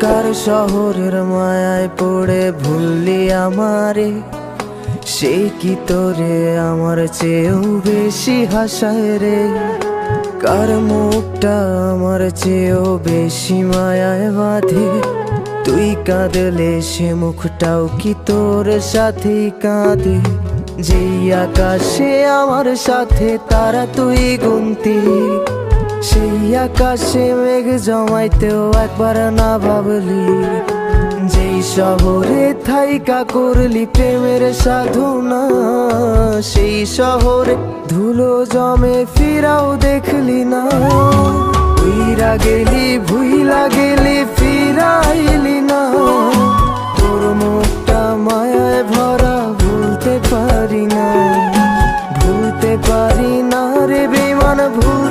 কার শহরের মায়ায় পড়ে ভুললি আমারে, সে কি তোরে আমার চেয়েও বেশি হাসায় রে। কার মুখটা আমার চেয়েও বেশি মায়ায় বাঁধে, তুই কাঁদলে সে মুখটাও কি তোর সাথেই কাঁদে। যেই আকাশে আমার সাথে তারা তুই গুনতি, সেই আকাশে মেঘ জমাইতেও একবার না ভাবলি। যেই শহরে থাইকা করলি প্রেমের সাধনা, সেই শহরে ধুলো জমে ফিরাও দেখলি না। উইরা গেলি ভুইলা গেলি ফিরাইলি না, তোর মুখটা মায়ায় ভরা ভুলতে পারি না, ভুলতে পারি না রে বেমান, ভুল